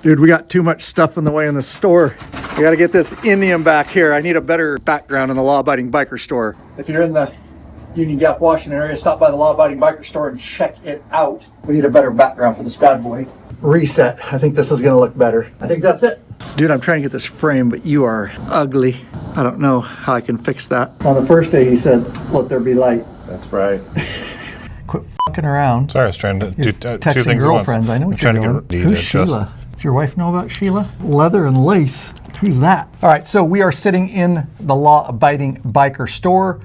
Dude, we got too much stuff in the way in the store. We got to get this Indian back here. I need a better background in the law-abiding biker store. If you're in the Union Gap, Washington area, stop by the law-abiding biker store and check it out. We need a better background for this bad boy. Reset. I think this is going to look better. I think that's it. Dude, I'm trying to get this frame, but you are ugly. I don't know how I can fix that. On the first day, he said, let there be light. That's right. Quit fucking around. Sorry, I was trying to do two Texting things girlfriends. at once. I know what you're doing. Who's Sheila? Does your wife know about Sheila? Leather and lace. Who's that? All right, so we are sitting in the law-abiding biker store.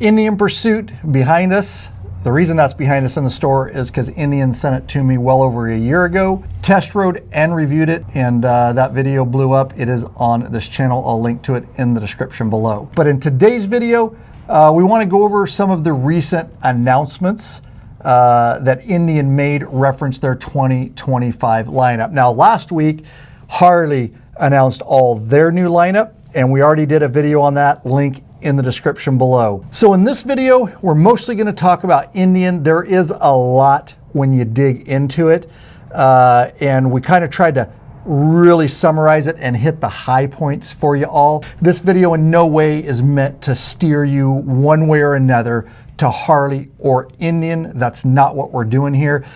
Indian Pursuit behind us. The reason that's behind us in the store is because Indian sent it to me well over a year ago. Test rode and reviewed it, and that video blew up. It is on this channel. I'll link to it in the description below. But in today's video, we want to go over some of the recent announcements that Indian made reference their 2025 lineup. Now, last week, Harley announced all their new lineup, and we already did a video on that, link in the description below. So in this video, we're mostly going to talk about Indian. There is a lot when you dig into it, and we kind of tried to really summarize it and hit the high points for you all. This video in no way is meant to steer you one way or another to Harley or Indian. That's not what we're doing here.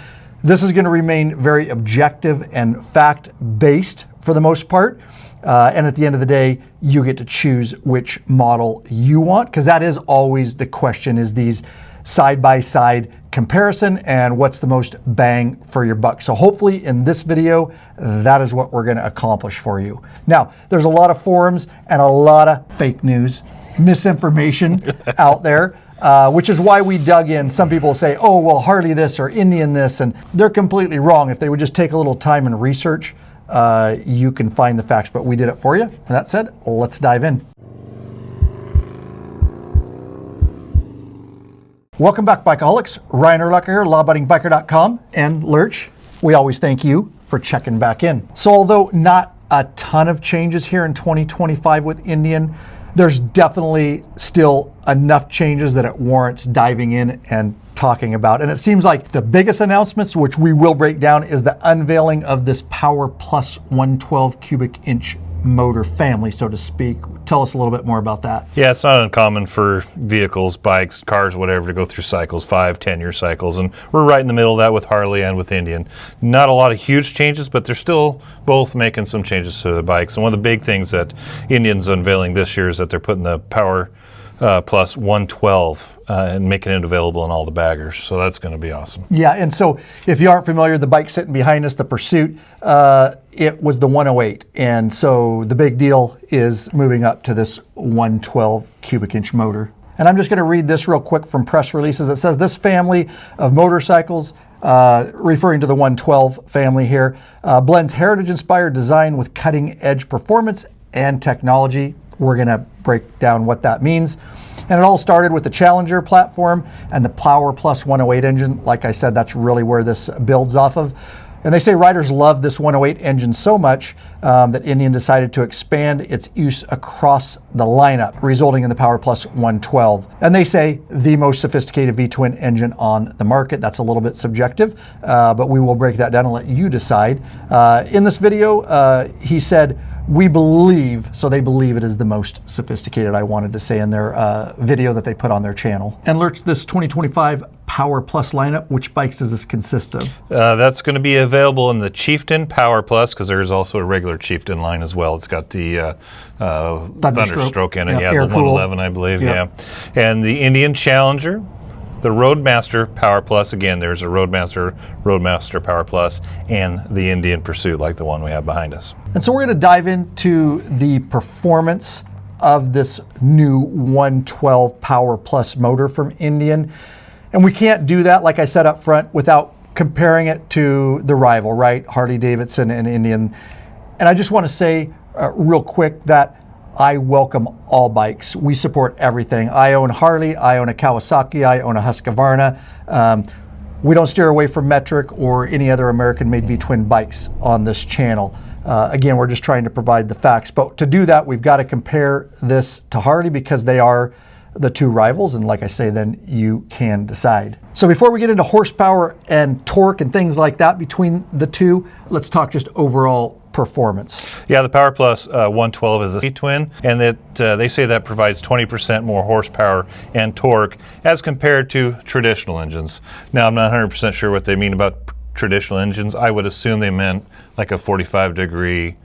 This is going to remain very objective and fact-based for the most part. And at the end of the day, you get to choose which model you want, because that is always the question, is these side-by-side comparison and what's the most bang for your buck. So hopefully in this video, that is what we're going to accomplish for you. Now, there's a lot of forums and a lot of fake news, misinformation out there. Which is why we dug in. Some people say, oh, well, Harley this or Indian this, and they're completely wrong. If they would just take a little time and research, you can find the facts, but we did it for you. And that said, let's dive in. Welcome back, Bikeaholics. Ryan Urlacher here, lawabidingbiker.com, and Lurch. We always thank you for checking back in. So although not a ton of changes here in 2025 with Indian, there's definitely still enough changes that it warrants diving in and talking about. And it seems like the biggest announcements, which we will break down, is the unveiling of this PowerPlus 112 cubic inch motor family, so to speak. Tell us a little bit more about that. Yeah, it's not uncommon for vehicles, bikes, cars, whatever, to go through cycles, 5-10 year cycles. And we're right in the middle of that with Harley and with Indian. Not a lot of huge changes, but they're still both making some changes to the bikes. And one of the big things that Indian's unveiling this year is that they're putting the PowerPlus 112 and making it available in all the baggers. So that's going to be awesome. Yeah, and so if you aren't familiar, the bike sitting behind us, the Pursuit, it was the 108. And so the big deal is moving up to this 112 cubic inch motor. And I'm just going to read this real quick from press releases. It says this family of motorcycles, referring to the 112 family here, blends heritage-inspired design with cutting-edge performance and technology. We're going to break down what that means. And it all started with the Challenger platform and the PowerPlus 108 engine. Like I said, that's really where this builds off of. And they say riders love this 108 engine so much that Indian decided to expand its use across the lineup, resulting in the PowerPlus 112. And they say the most sophisticated V-twin engine on the market. That's a little bit subjective, but we will break that down and let you decide. In this video, he said, we believe, so they believe it is the most sophisticated, I wanted to say in their video that they put on their channel. And Lurch, this 2025 PowerPlus lineup, which bikes does this consist of? That's going to be available in the Chieftain PowerPlus, because there's also a regular Chieftain line as well. It's got the Thunderstroke in it, yeah, the 111, I believe, yeah. And the Indian Challenger, the Roadmaster PowerPlus, again, there's a Roadmaster PowerPlus, and the Indian Pursuit, like the one we have behind us. And so we're going to dive into the performance of this new 112 PowerPlus motor from Indian. And we can't do that, like I said up front, without comparing it to the rival, right? Harley-Davidson and Indian. And I just want to say real quick that I welcome all bikes. We support everything. I own Harley, I own a Kawasaki, I own a Husqvarna. We don't steer away from metric or any other American-made V-twin bikes on this channel. Again, we're just trying to provide the facts. But to do that, we've got to compare this to Harley because they are the two rivals, and like I say, then you can decide. So before we get into horsepower and torque and things like that between the two, let's talk just overall performance. Yeah, the PowerPlus 112 is a C-twin, and they say that provides 20% more horsepower and torque as compared to traditional engines. Now, I'm not 100% sure what they mean about traditional engines. I would assume they meant like a 45-degree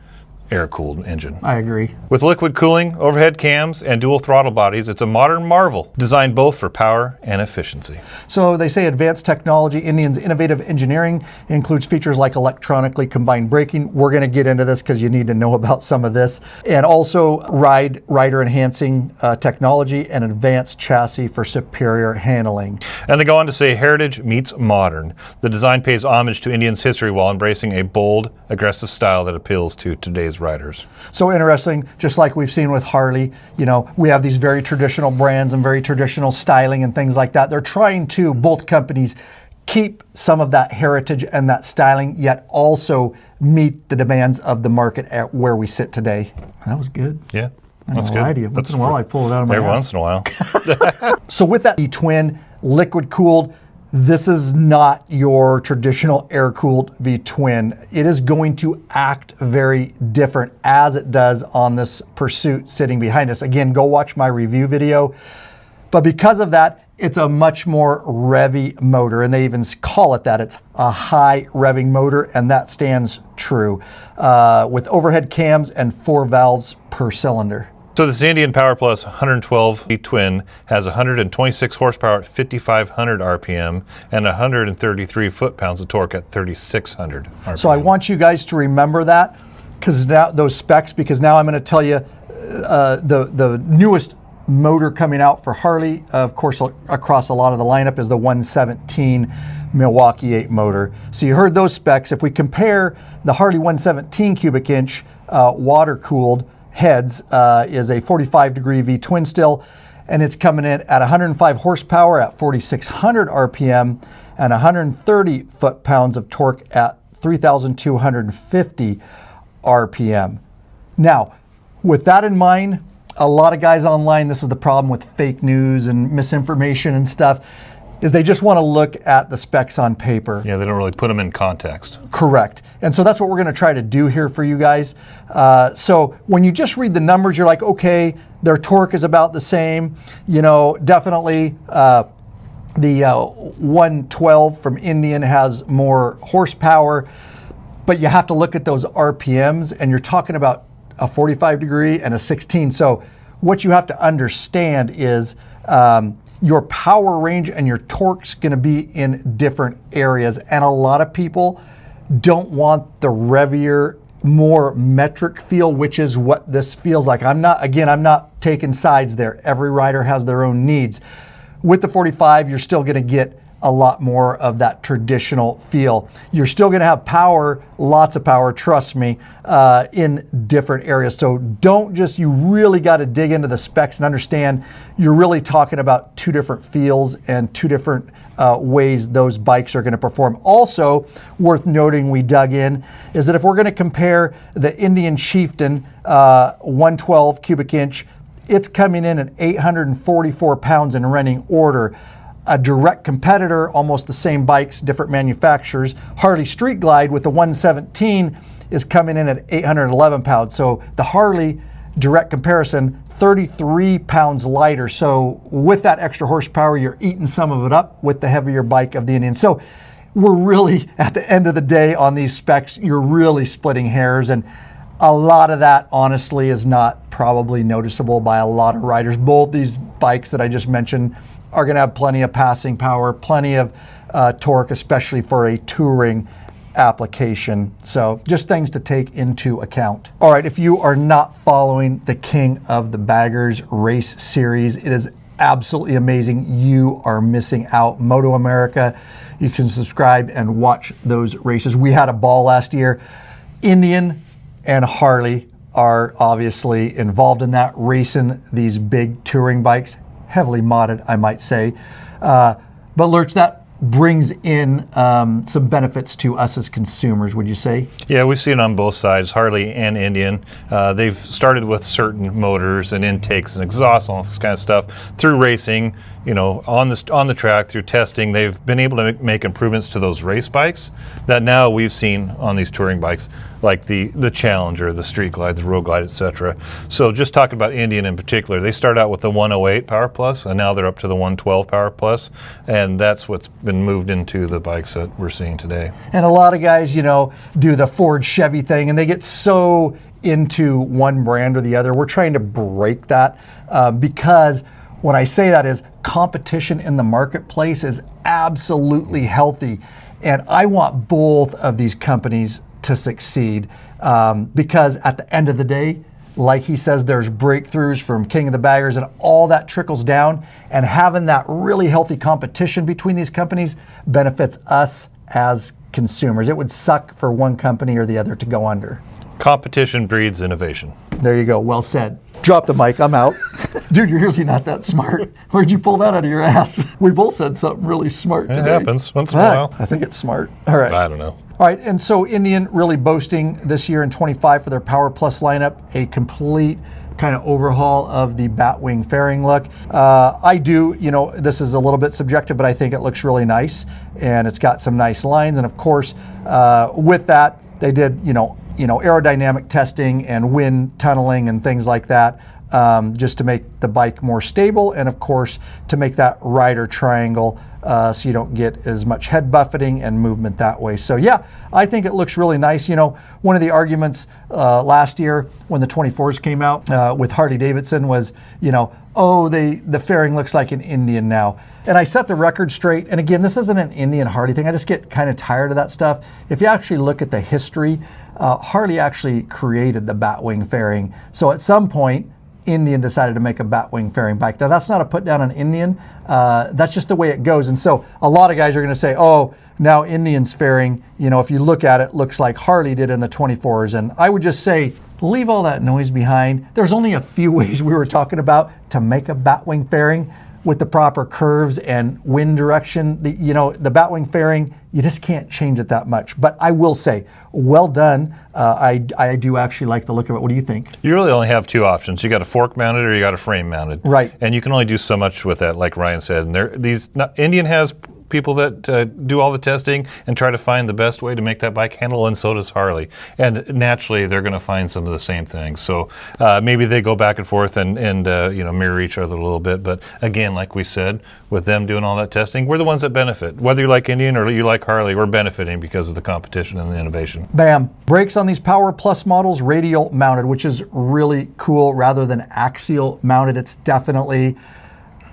air-cooled engine. I agree. With liquid cooling, overhead cams, and dual throttle bodies, it's a modern marvel, designed both for power and efficiency. So they say advanced technology. Indian's innovative engineering includes features like electronically combined braking. We're going to get into this because you need to know about some of this. And also rider enhancing technology and advanced chassis for superior handling. And they go on to say heritage meets modern. The design pays homage to Indian's history while embracing a bold, aggressive style that appeals to today's riders. So interesting, just like we've seen with Harley, you know, we have these very traditional brands and very traditional styling and things like that. They're trying to, both companies, keep some of that heritage and that styling, yet also meet the demands of the market at where we sit today. That was good. Yeah, that's good. Once in a while I pull it out of my every ass. once in a while. So with that E-twin, liquid cooled, this is not your traditional air-cooled V-twin. It is going to act very different as it does on this Pursuit sitting behind us. Again, go watch my review video. But because of that, it's a much more revvy motor, and they even call it that. It's a high revving motor, and that stands true with overhead cams and 4 valves per cylinder. So this Indian PowerPlus 112 twin has 126 horsepower at 5,500 RPM and 133 foot-pounds of torque at 3,600 RPM. So I want you guys to remember that, because now those specs, because now I'm going to tell you the newest motor coming out for Harley, of course, across a lot of the lineup, is the 117 Milwaukee-Eight motor. So you heard those specs. If we compare the Harley 117 cubic inch water-cooled heads, is a 45-degree V-twin still, and it's coming in at 105 horsepower at 4,600 RPM and 130 foot-pounds of torque at 3,250 RPM. Now, with that in mind, a lot of guys online, this is the problem with fake news and misinformation and stuff, is they just want to look at the specs on paper. Yeah, they don't really put them in context. Correct. And so that's what we're going to try to do here for you guys. So when you just read the numbers, you're like, okay, their torque is about the same. You know, definitely the 112 from Indian has more horsepower, but you have to look at those RPMs, and you're talking about a 45-degree and a 16. So what you have to understand is your power range and your torque's going to be in different areas. And a lot of people don't want the revvier, more metric feel, which is what this feels like. I'm not taking sides there. Every rider has their own needs. With the 45, you're still going to get a lot more of that traditional feel. You're still going to have power, lots of power, trust me, in different areas. So you really got to dig into the specs and understand you're really talking about two different feels and two different ways those bikes are going to perform. Also, worth noting, we dug in, is that if we're going to compare the Indian Chieftain 112 cubic inch, it's coming in at 844 pounds in running order. A direct competitor, almost the same bikes, different manufacturers, Harley Street Glide with the 117 is coming in at 811 pounds. So the Harley direct comparison, 33 pounds lighter. So with that extra horsepower, you're eating some of it up with the heavier bike of the Indian. So we're really, at the end of the day on these specs, you're really splitting hairs, and a lot of that honestly is not probably noticeable by a lot of riders. Both these bikes that I just mentioned are going to have plenty of passing power, plenty of torque, especially for a touring application. So just things to take into account. All right, if you are not following the King of the Baggers race series, it is absolutely amazing. You are missing out. Moto America, you can subscribe and watch those races. We had a ball last year. Indian and Harley are obviously involved in that, racing these big touring bikes. Heavily modded, I might say. But Lurch, that brings in some benefits to us as consumers, would you say? Yeah, we've seen it on both sides, Harley and Indian. They've started with certain motors and intakes and exhausts and all this kind of stuff. Through racing, on the track, through testing, they've been able to make improvements to those race bikes that now we've seen on these touring bikes, like the Challenger, the Street Glide, the Road Glide, etc. So just talking about Indian in particular, they started out with the 108 PowerPlus, and now they're up to the 112 PowerPlus, and that's what's been moved into the bikes that we're seeing today. And a lot of guys, do the Ford Chevy thing, and they get so into one brand or the other. We're trying to break that because when I say that is competition in the marketplace is absolutely healthy. And I want both of these companies to succeed because at the end of the day, like he says, there's breakthroughs from King of the Baggers and all that trickles down, and having that really healthy competition between these companies benefits us as consumers. It would suck for one company or the other to go under. Competition breeds innovation. There you go. Well said. Drop the mic. I'm out. Dude, you're usually not that smart. Where'd you pull that out of your ass? We both said something really smart today. It happens once in a while. I think it's smart. All right. I don't know. All right, and so Indian really boasting this year in 25 for their PowerPlus lineup, a complete kind of overhaul of the Batwing fairing look. I do, this is a little bit subjective, but I think it looks really nice, and it's got some nice lines. And of course, with that, they did, aerodynamic testing and wind tunneling and things like that, just to make the bike more stable, and of course, to make that rider triangle so you don't get as much head buffeting and movement that way. So yeah, I think it looks really nice. One of the arguments last year when the 24s came out with Harley-Davidson was, the fairing looks like an Indian now. And I set the record straight. And again, this isn't an Indian Harley thing. I just get kind of tired of that stuff. If you actually look at the history, Harley actually created the Batwing fairing. So at some point, Indian decided to make a Batwing fairing bike. Now that's not a put down on Indian. That's just the way it goes. And so a lot of guys are going to say, oh, now Indian's fairing, if you look at it, looks like Harley did in the 24s. And I would just say, leave all that noise behind. There's only a few ways we were talking about to make a Batwing fairing with the proper curves and wind direction. The Batwing fairing, you just can't change it that much. But I will say, well done. I do actually like the look of it. What do you think? You really only have two options. You got a fork mounted or you got a frame mounted. Right. And you can only do so much with that, like Ryan said. And Indian has people that do all the testing and try to find the best way to make that bike handle, and so does Harley. And naturally, they're going to find some of the same things. So maybe they go back and forth and mirror each other a little bit. But again, like we said, with them doing all that testing, we're the ones that benefit. Whether you like Indian or you like Harley, we're benefiting because of the competition and the innovation. Bam. Brakes on these PowerPlus models, radial mounted, which is really cool rather than axial mounted. It's definitely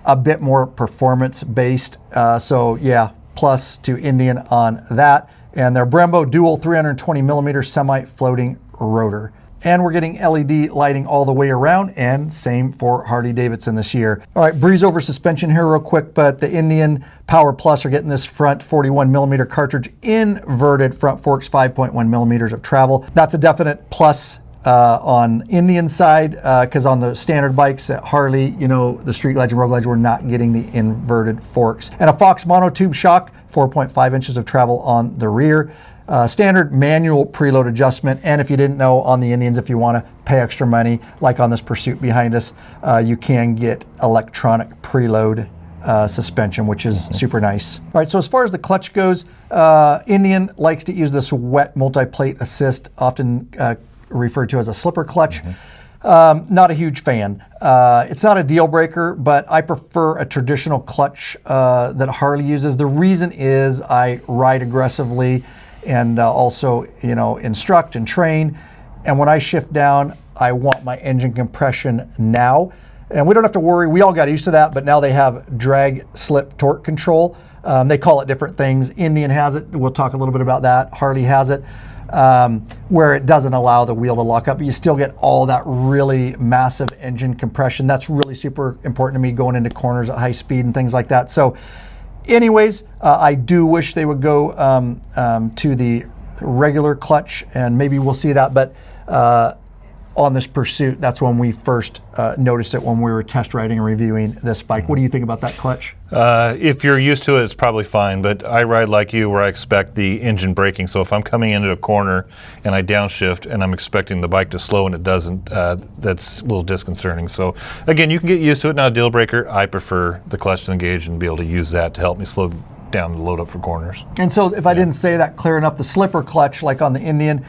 a bit more performance based. So yeah, plus to Indian on that. And their Brembo dual 320 millimeter semi-floating rotor. And we're getting LED lighting all the way around, and same for Harley-Davidson this year. All right, breeze over suspension here real quick, but the Indian PowerPlus are getting this front 41 millimeter cartridge, inverted front forks, 5.1 millimeters of travel. That's a definite plus on Indian side, because on the standard bikes at Harley, the Street Glide and Road Glides, we're not getting the inverted forks. And a Fox monotube shock, 4.5 inches of travel on the rear. Standard manual preload adjustment. And if you didn't know, on the Indians, if you want to pay extra money, like on this Pursuit behind us, you can get electronic preload suspension, which is super nice. All right, so as far as the clutch goes, Indian likes to use this wet multi-plate assist, often referred to as a slipper clutch. Not a huge fan. It's not a deal breaker, but I prefer a traditional clutch that Harley uses. The reason is I ride aggressively and also, instruct and train. And when I shift down, I want my engine compression now. And we don't have to worry. We all got used to that, but now they have drag slip torque control. They call it different things. Indian has it. We'll talk a little bit about that. Harley has it. Where it doesn't allow the wheel to lock up, but you still get all that really massive engine compression. That's really super important to me going into corners at high speed and things like that. So anyways, I do wish they would go to the regular clutch, and maybe we'll see that, but on this Pursuit. That's when we first noticed it, when we were test riding and reviewing this bike. What do you think about that clutch? If you're used to it, it's probably fine, but I ride like you where I expect the engine braking. So if I'm coming into a corner and I downshift and I'm expecting the bike to slow and it doesn't, that's a little disconcerting. So again, you can get used to it. Not a deal breaker. I prefer the clutch to engage and be able to use that to help me slow down and load up for corners. And so if I didn't say that clear enough, the slipper clutch, like on the Indian,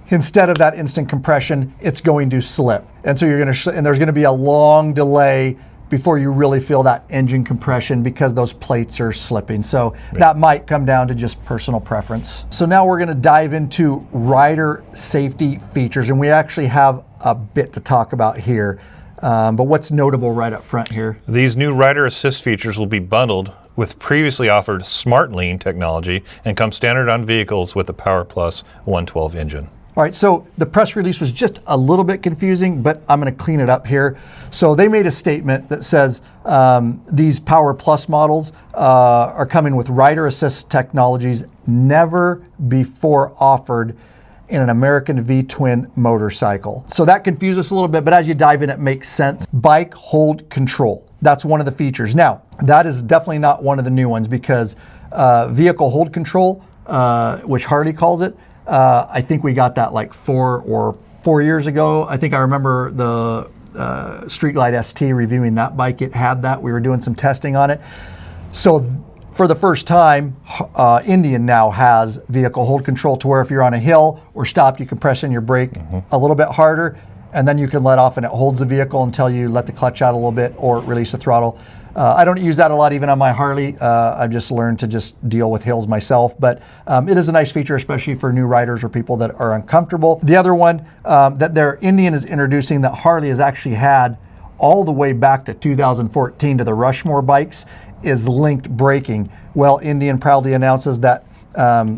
instead of that instant compression, it's going to slip. And so and there's going to be a long delay before you really feel that engine compression because those plates are slipping. So that might come down to just personal preference. So now we're going to dive into rider safety features, and we actually have a bit to talk about here. But what's notable right up front here? These new rider assist features will be bundled with previously offered Smart Lean technology and come standard on vehicles with the PowerPlus 112 engine. All right, so the press release was just a little bit confusing, but I'm going to clean it up here. So they made a statement that says these PowerPlus models are coming with rider assist technologies never before offered in an American V-twin motorcycle. So that confused us a little bit, but as you dive in, it makes sense. Bike hold control. That's one of the features. Now, that is definitely not one of the new ones because vehicle hold control, which Harley calls it, I think we got that like 4 years ago. I think I remember the Streetlight ST reviewing that bike. It had that. We were doing some testing on it. So for the first time, Indian now has vehicle hold control to where if you're on a hill or stopped, you can press in your brake a little bit harder, and then you can let off and it holds the vehicle until you let the clutch out a little bit or release the throttle. I don't use that a lot even on my Harley. I've just learned to just deal with hills myself, but it is a nice feature, especially for new riders or people that are uncomfortable. The other one that their Indian is introducing that Harley has actually had all the way back to 2014 to the Rushmore bikes is linked braking. Well, Indian proudly announces that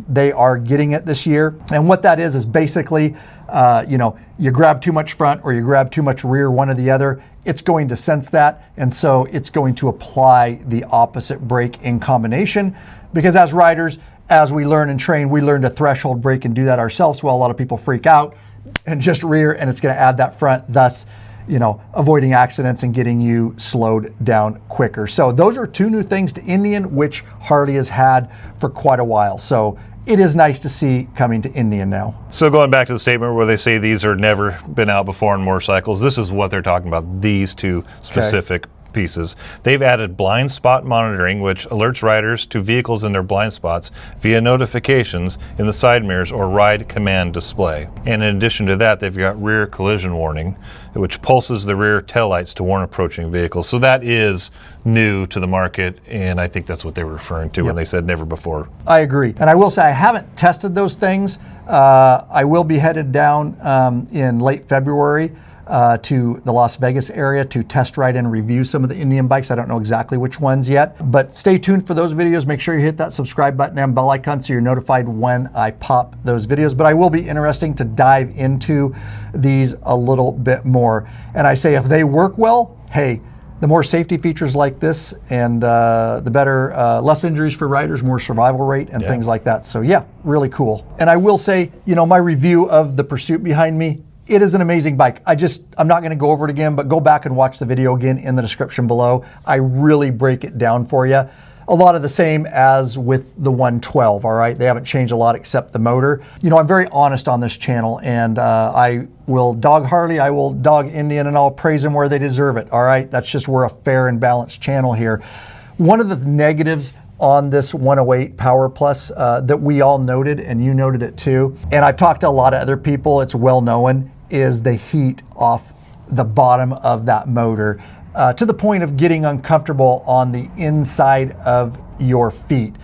they are getting it this year. And what that is basically, you grab too much front or you grab too much rear, one or the other, it's going to sense that, and so it's going to apply the opposite brake in combination. Because as riders, as we learn and train, we learn to threshold brake and do that ourselves, while a lot of people freak out and just rear, and it's going to add that front, thus avoiding accidents and getting you slowed down quicker. So those are two new things to Indian, which Harley has had for quite a while. So it is nice to see coming to Indian now. So going back to the statement where they say these are never been out before in motorcycles, this is what they're talking about, these two specific pieces. They've added blind spot monitoring, which alerts riders to vehicles in their blind spots via notifications in the side mirrors or RideCommand display. And in addition to that, they've got rear collision warning, which pulses the rear taillights to warn approaching vehicles. So that is new to the market, and I think that's what they were referring to when they said never before. I agree. And I will say I haven't tested those things. I will be headed down in late February to the Las Vegas area to test ride and review some of the Indian bikes. I don't know exactly which ones yet, but stay tuned for those videos. Make sure you hit that subscribe button and bell icon so you're notified when I pop those videos. But I will be interesting to dive into these a little bit more. And I say if they work well, hey, the more safety features like this and the better, less injuries for riders, more survival rate and things like that. So yeah, really cool. And I will say, my review of the Pursuit behind me, it is an amazing bike. I'm not going to go over it again, but go back and watch the video again in the description below. I really break it down for you. A lot of the same as with the 112, all right? They haven't changed a lot except the motor. I'm very honest on this channel, and I will dog Harley, I will dog Indian, and I'll praise them where they deserve it, all right? That's just, we're a fair and balanced channel here. One of the negatives on this 108 PowerPlus that we all noted, and you noted it too, and I've talked to a lot of other people, it's well known, is the heat off the bottom of that motor to the point of getting uncomfortable on the inside of your feet.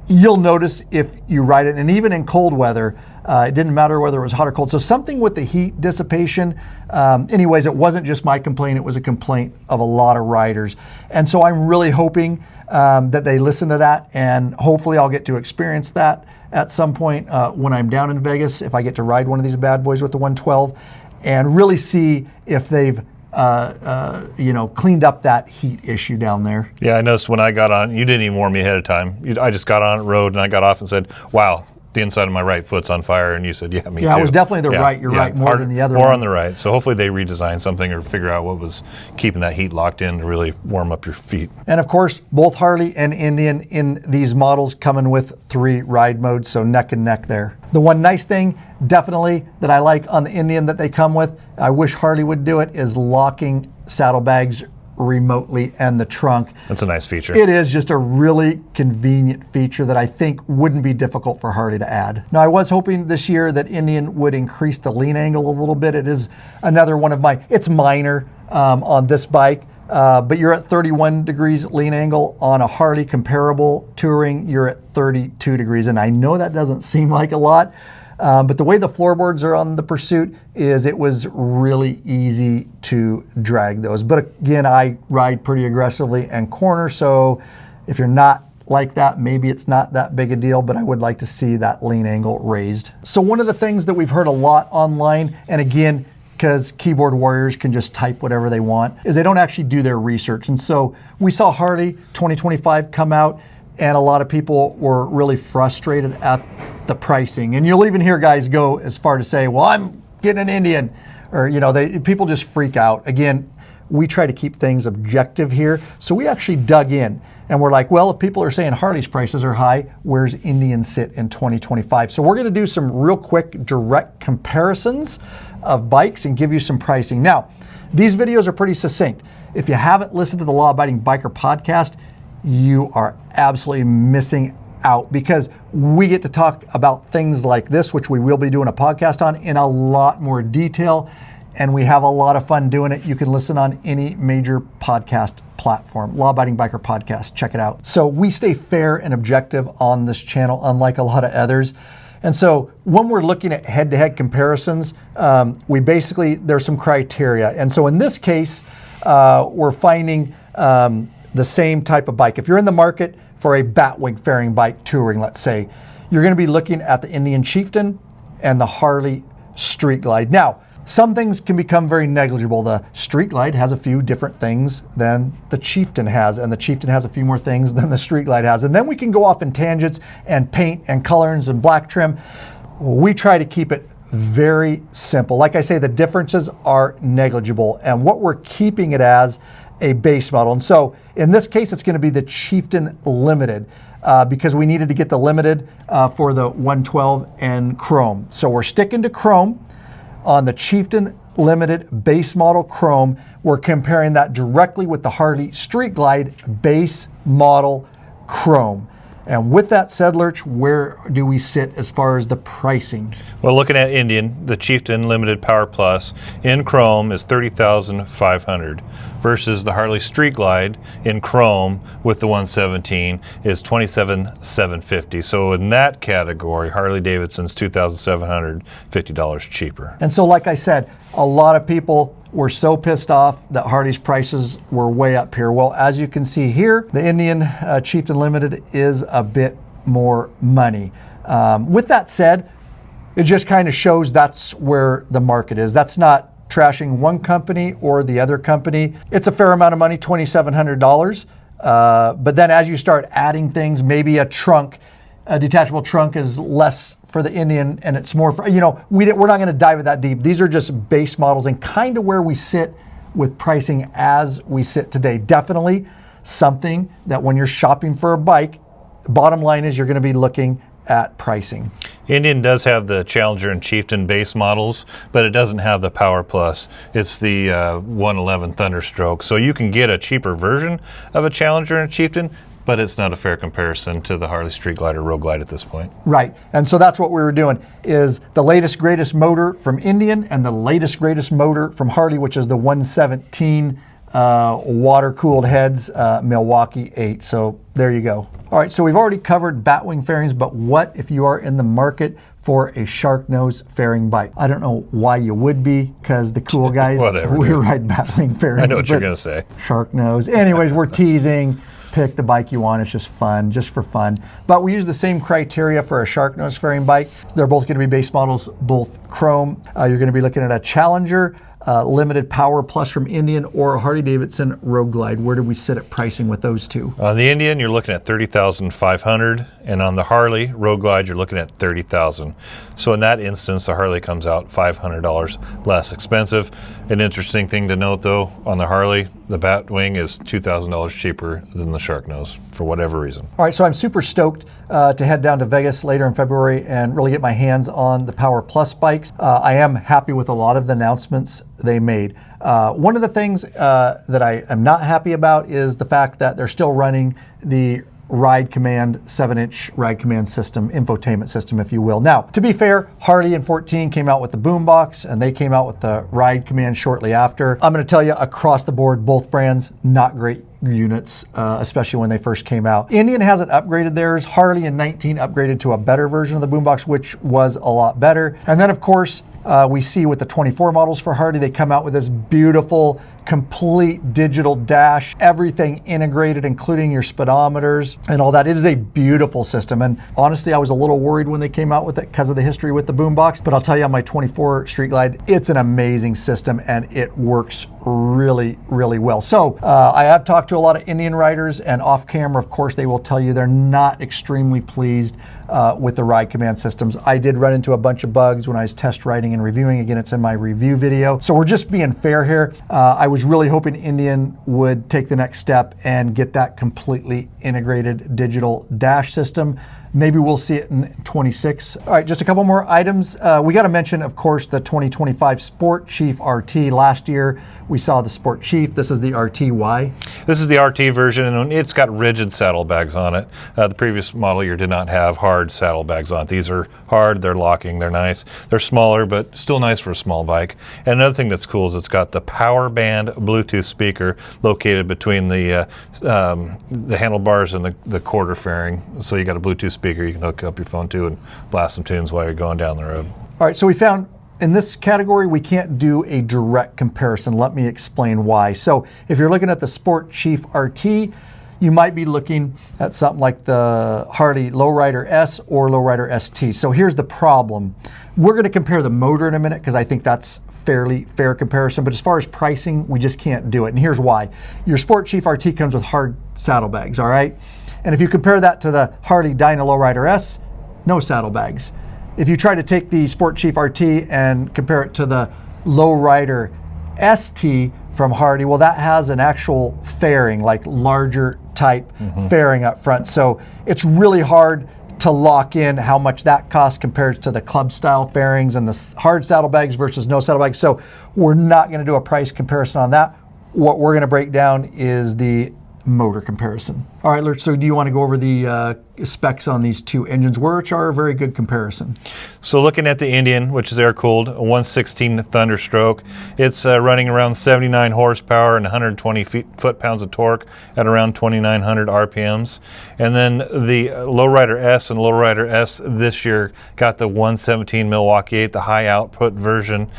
You'll notice if you ride it, and even in cold weather, it didn't matter whether it was hot or cold. So something with the heat dissipation. Anyways, it wasn't just my complaint, it was a complaint of a lot of riders. And so I'm really hoping that they listen to that, and hopefully I'll get to experience that at some point when I'm down in Vegas, if I get to ride one of these bad boys with the 112, and really see if they've cleaned up that heat issue down there. Yeah, I noticed when I got on, you didn't even warn me ahead of time. I just got on the road and I got off and said, wow, the inside of my right foot's on fire, and you said, yeah, me too. Yeah, it was definitely the right. You're right, more than the other More one. on the right. So hopefully they redesign something or figure out what was keeping that heat locked in to really warm up your feet. And of course, both Harley and Indian in these models coming with 3 ride modes, so neck and neck there. The one nice thing, definitely, that I like on the Indian that they come with, I wish Harley would do it, is locking saddlebags remotely and the trunk. That's a nice feature. It is just a really convenient feature that I think wouldn't be difficult for Harley to add. Now, I was hoping this year that Indian would increase the lean angle a little bit. It is another one of my, it's minor on this bike, but you're at 31 degrees lean angle. On a Harley comparable touring, you're at 32 degrees. And I know that doesn't seem like a lot, but the way the floorboards are on the Pursuit is it was really easy to drag those. But again, I ride pretty aggressively and corner, so if you're not like that, maybe it's not that big a deal, but I would like to see that lean angle raised. So one of the things that we've heard a lot online, and again, because keyboard warriors can just type whatever they want, is they don't actually do their research. And so we saw Harley 2025 come out, and a lot of people were really frustrated at the pricing. And you'll even hear guys go as far to say, well, I'm getting an Indian, or people just freak out. Again, we try to keep things objective here. So we actually dug in and we're like, well, if people are saying Harley's prices are high, where's Indian sit in 2025? So we're gonna do some real quick direct comparisons of bikes and give you some pricing. Now, these videos are pretty succinct. If you haven't listened to the Law Abiding Biker podcast, you are absolutely missing out, because we get to talk about things like this, which we will be doing a podcast on in a lot more detail, and we have a lot of fun doing it. You can listen on any major podcast platform, Law Abiding Biker Podcast. Check it out. So we stay fair and objective on this channel, unlike a lot of others. And so when we're looking at head-to-head comparisons, there's some criteria. And so in this case, we're finding the same type of bike. If you're in the market for a Batwing fairing bike touring, let's say, you're going to be looking at the Indian Chieftain and the Harley Street Glide. Now, some things can become very negligible. The Street Glide has a few different things than the Chieftain has, and the Chieftain has a few more things than the Street Glide has. And then we can go off in tangents and paint and colors and black trim. We try to keep it very simple. Like I say, the differences are negligible, and what we're keeping it as a base model. And so in this case, it's going to be the Chieftain Limited, because we needed to get the Limited for the 112 and Chrome. So we're sticking to Chrome on the Chieftain Limited base model Chrome. We're comparing that directly with the Harley Street Glide base model Chrome. And with that said, Lurch, where do we sit as far as the pricing? Well, looking at Indian, the Chieftain Limited PowerPlus in Chrome is $30,500 versus the Harley Street Glide in Chrome with the 117 is $27,750. So in that category, Harley-Davidson's $2,750 cheaper. And so, like I said, a lot of people were so pissed off that Harley's prices were way up here. Well, as you can see here, the Indian Chieftain Limited is a bit more money. With that said, it just kind of shows that's where the market is. That's not trashing one company or the other company. It's a fair amount of money, $2,700. But then as you start adding things, maybe a trunk, a detachable trunk is less for the Indian and it's more for, we're not going to dive that deep. These are just base models and kind of where we sit with pricing as we sit today. Definitely something that when you're shopping for a bike, bottom line is you're going to be looking at pricing. Indian does have the Challenger and Chieftain base models, but it doesn't have the PowerPlus. It's the 111 Thunderstroke. So you can get a cheaper version of a Challenger and Chieftain, but it's not a fair comparison to the Harley Street Glide or Road Glide at this point. Right, and so that's what we were doing, is the latest greatest motor from Indian and the latest greatest motor from Harley, which is the 117 water-cooled heads Milwaukee-Eight. So there you go. All right, so we've already covered Batwing fairings, but what if you are in the market for a shark nose fairing bike? I don't know why you would be, because the cool guys, we ride Batwing fairings. I know what you're going to say. Shark nose. Anyways, we're teasing. Pick the bike you want. It's just fun, just for fun. But we use the same criteria for a shark nose fairing bike. They're both going to be base models, both chrome. You're going to be looking at a Challenger Limited PowerPlus from Indian or a Harley-Davidson Road Glide. Where do we sit at pricing with those two? The Indian, you're looking at $30,500, and on the Harley Road Glide you're looking at $30,000. So in that instance, the Harley comes out $500 less expensive. An interesting thing to note though, on the Harley, the Batwing is $2,000 cheaper than the Sharknose for whatever reason. All right, so I'm super stoked to head down to Vegas later in February and really get my hands on the PowerPlus bikes. I am happy with a lot of the announcements they made. One of the things that I am not happy about is the fact that they're still running the RideCommand 7-inch RideCommand system, infotainment system, if you will. Now, to be fair, Harley and 14 came out with the boombox, and they came out with the RideCommand shortly after. I'm going to tell you, across the board, both brands, not great units, especially when they first came out. Indian hasn't upgraded theirs. Harley in 19 upgraded to a better version of the boombox, which was a lot better. And then, of course, we see with the 24 models for Harley, they come out with this beautiful, complete digital dash, everything integrated, including your speedometers and all that. It is a beautiful system. And honestly, I was a little worried when they came out with it because of the history with the boombox. But I'll tell you, on my 24 Street Glide, it's an amazing system and it works really, really well. So I have talked to a lot of Indian riders, and off camera, of course, they will tell you they're not extremely pleased with the RideCommand systems. I did run into a bunch of bugs when I was test riding and reviewing. Again, it's in my review video. So we're just being fair here. I was really hoping Indian would take the next step and get that completely integrated digital dash system. Maybe we'll see it in 26. All right, just a couple more items. We got to mention, of course, the 2025 Sport Chief RT. Last year, we saw the Sport Chief. This is the RT-Y. This is the RT version, and it's got rigid saddlebags on it. The previous model year did not have hard saddlebags on it. These are hard, they're locking, they're nice. They're smaller, but still nice for a small bike. And another thing that's cool is it's got the power band Bluetooth speaker located between the handlebars and the quarter fairing. So you got a Bluetooth speaker you can hook up your phone to and blast some tunes while you're going down the road. All right, so we found in this category, we can't do a direct comparison. Let me explain why. So if you're looking at the Sport Chief RT, you might be looking at something like the Harley Lowrider S or Lowrider ST. So here's the problem. We're going to compare the motor in a minute because I think that's fairly fair comparison, but as far as pricing, we just can't do it. And here's why. Your Sport Chief RT comes with hard saddlebags, all right? And if you compare that to the Harley Dyna Lowrider S, no saddlebags. If you try to take the Sport Chief RT and compare it to the Lowrider ST from Harley, well, that has an actual fairing, like larger type fairing up front. So it's really hard to lock in how much that costs compared to the club style fairings and the hard saddlebags versus no saddlebags. So we're not going to do a price comparison on that. What we're going to break down is the motor comparison. All right, Lurch, so do you want to go over the specs on these two engines, which are a very good comparison? So looking at the Indian, which is air-cooled, a 116 Thunderstroke, it's running around 79 horsepower and 120 foot-pounds of torque at around 2,900 RPMs. And then the Lowrider S and Lowrider S this year got the 117 Milwaukee-Eight, the high output version,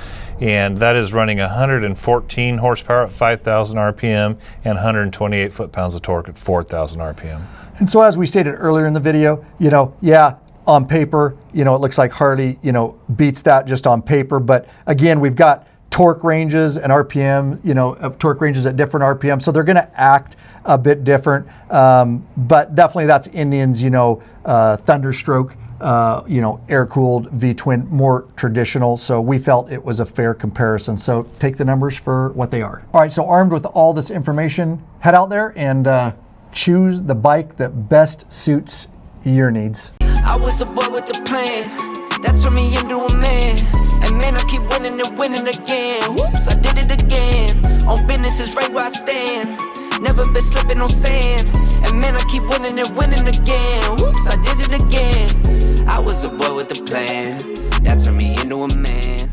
and that is running 114 horsepower at 5,000 RPM and 128 foot-pounds of torque at 4,000 RPM. And so as we stated earlier in the video, yeah, on paper, it looks like Harley, beats that just on paper. But again, we've got torque ranges and RPM, torque ranges at different RPM. So they're going to act a bit different. But definitely that's Indian's, Thunderstroke, air-cooled V-twin, more traditional. So we felt it was a fair comparison. So take the numbers for what they are. All right, so armed with all this information, head out there and choose the bike that best suits your needs. I was a boy with a plan that turned me into a man. And man, I keep winning and winning again. Whoops, I did it again. On business is right where I stand. Never been slipping on sand. And man, I keep winning and winning again. Whoops, I did it again. I was a boy with a plan that turned me into a man.